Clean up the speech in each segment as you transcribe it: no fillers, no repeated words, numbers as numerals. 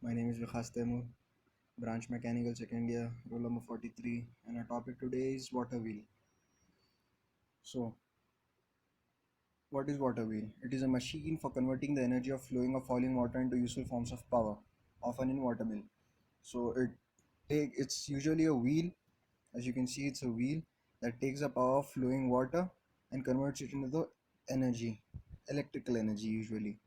My name is Viqaas Taimoor, branch mechanical second year, roll number 43, and our topic today is water wheel. So, what is water wheel? It is a machine for converting the energy of flowing or falling water into useful forms of power, often in water mill. So, it's usually a wheel. As you can see, it's a wheel that takes the power of flowing water and converts it into the energy, electrical energy usually.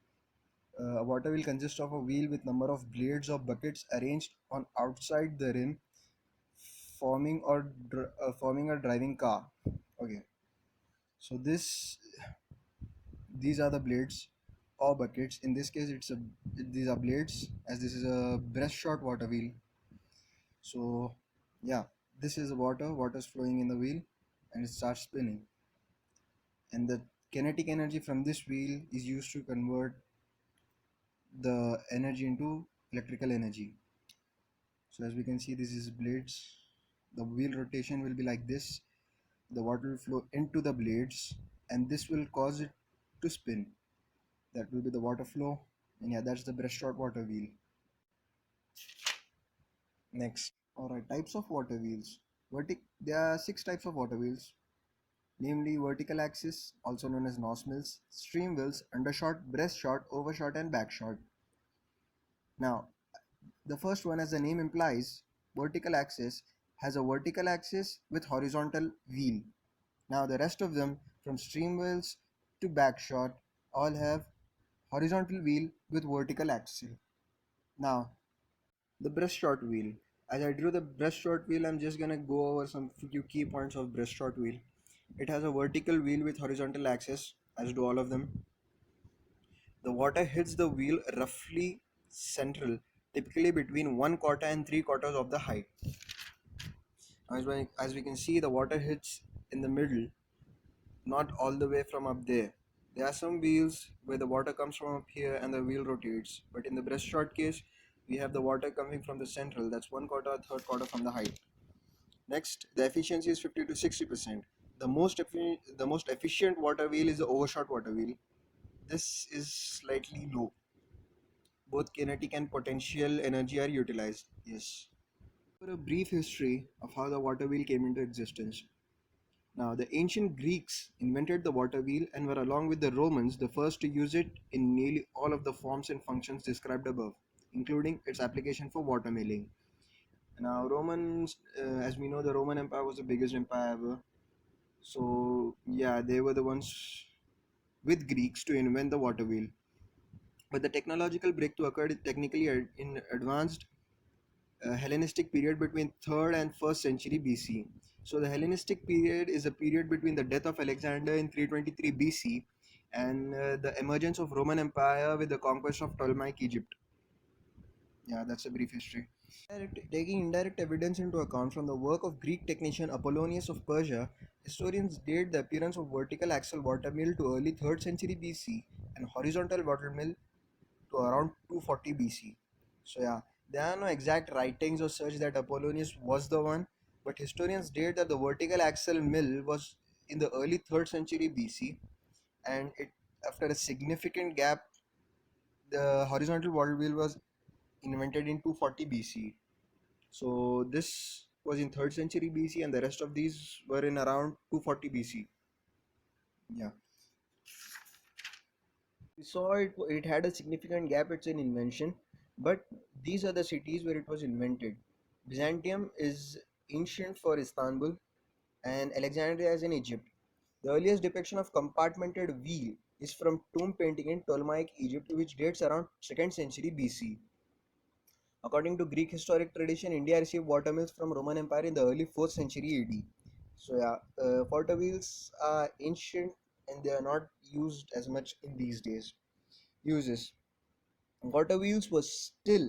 A water wheel consists of a wheel with number of blades or buckets arranged on outside the rim forming a driving car. Okay, so these are the blades or buckets. In this case, these are blades, as this is a breaststroke water wheel. So yeah, this is the water's flowing in the wheel, and it starts spinning, and the kinetic energy from this wheel is used to convert the energy into electrical energy. So as we can see, this is blades. The wheel rotation will be like this. The water will flow into the blades, and this will cause it to spin. That will be the water flow, and yeah, that's the breaststroke water wheel. Next, all right, types of water wheels. There are six types of water wheels, namely vertical axis, also known as nose mills, stream wheels, undershot, breastshot, overshot, and backshot. Now, the first one, as the name implies, vertical axis, has a vertical axis with horizontal wheel. Now the rest of them, from stream wheels to backshot, all have horizontal wheel with vertical axle. Now the breaststroke wheel. As I drew the breaststroke wheel, I'm just gonna go over some few key points of breaststroke wheel. It has a vertical wheel with horizontal axis, as do all of them. The water hits the wheel roughly central, typically between 1/4 and 3/4 of the height. As we can see, the water hits in the middle, not all the way from up there. There are some wheels where the water comes from up here and the wheel rotates, but in the breaststroke case, we have the water coming from the central, that's 1/4 or 3/4 from the height. Next, the efficiency is 50 to 60%. The most efficient water wheel is the overshot water wheel. This is slightly low. Both kinetic and potential energy are utilized. Yes. For a brief history of how the water wheel came into existence. Now, the ancient Greeks invented the water wheel and were, along with the Romans, the first to use it in nearly all of the forms and functions described above, including its application for water milling. Now, as we know, the Roman Empire was the biggest empire ever. So, yeah, they were the ones with Greeks to invent the water wheel. But the technological breakthrough occurred technically in advanced Hellenistic period between 3rd and 1st century BC. So the Hellenistic period is a period between the death of Alexander in 323 BC and the emergence of Roman Empire with the conquest of Ptolemaic Egypt. Yeah, that's a brief history. Taking indirect evidence into account from the work of Greek technician Apollonius of Persia, historians date the appearance of vertical axle water mill to early 3rd century BC and horizontal water mill to around 240 BC. So yeah, there are no exact writings or such that Apollonius was the one, but historians date that the vertical axle mill was in the early 3rd century BC, and it after a significant gap, the horizontal water wheel was invented in 240 BC. So this was in 3rd century BC, and the rest of these were in around 240 BC. Yeah, we saw it had a significant gap. It's an invention, but these are the cities where it was invented. Byzantium is ancient for Istanbul, and Alexandria is in Egypt. The earliest depiction of compartmented wheel is from tomb painting in Ptolemaic Egypt, which dates around 2nd century BC. According to Greek historic tradition, India received water mills from Roman Empire in the early 4th century AD. So yeah, water wheels are ancient and they are not used as much in these days. Uses: water wheels was still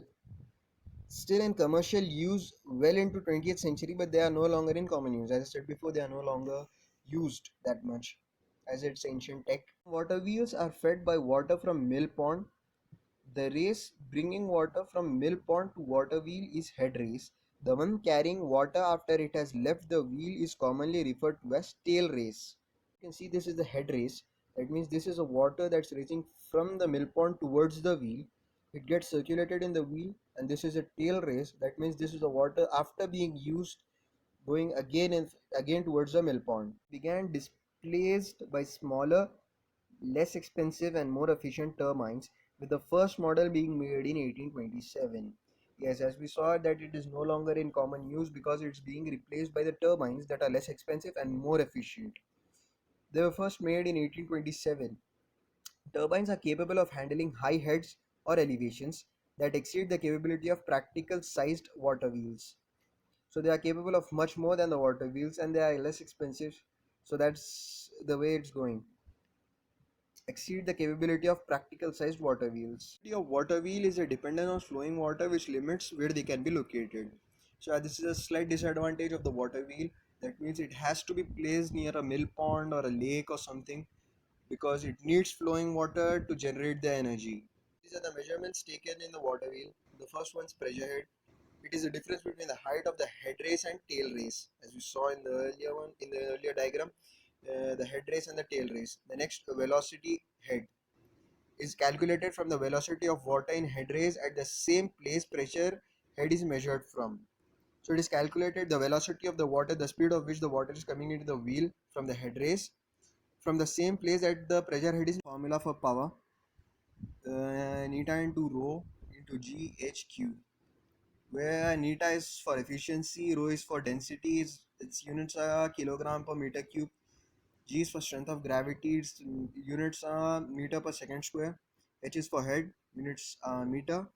in commercial use well into 20th century, but they are no longer in common use. As I said before, they are no longer used that much as it's ancient tech. Water wheels are fed by water from mill pond. The race bringing water from mill pond to water wheel is head race. The one carrying water after it has left the wheel is commonly referred to as tail race. You can see this is the head race. That means this is a water that's racing from the mill pond towards the wheel. It gets circulated in the wheel, and this is a tail race. That means this is the water after being used going again and again towards the mill pond. Began displaced by smaller, less expensive and more efficient turbines, with the first model being made in 1827. Yes, as we saw that it is no longer in common use because it's being replaced by the turbines that are less expensive and more efficient. They were first made in 1827. Turbines are capable of handling high heads or elevations that exceed the capability of practical sized water wheels. So they are capable of much more than the water wheels and they are less expensive. So that's the way it's going. Exceed the capability of practical sized water wheels. The water wheel is a dependent on flowing water which limits where they can be located. So this is a slight disadvantage of the water wheel. That means it has to be placed near a mill pond or a lake or something because it needs flowing water to generate the energy. These are the measurements taken in the water wheel. The first one is pressure head. It is the difference between the height of the head race and tail race, as we saw in the earlier one in the earlier diagram. The head race and the tail race. The next velocity head is calculated from the velocity of water in head race at the same place pressure head is measured from. So it is calculated the velocity of the water, the speed of which the water is coming into the wheel from the head race from the same place at the pressure head is formula for power neta into rho into GHQ, where neta is for efficiency, rho is for density, its units are kilogram per meter cube, G is for strength of gravity, its units are meter per second square, H is for head, units are meter,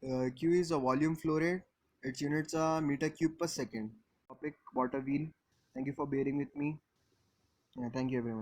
Q is a volume flow rate, its units are meter cube per second. Topic water wheel. Thank you for bearing with me. Yeah, thank you everyone.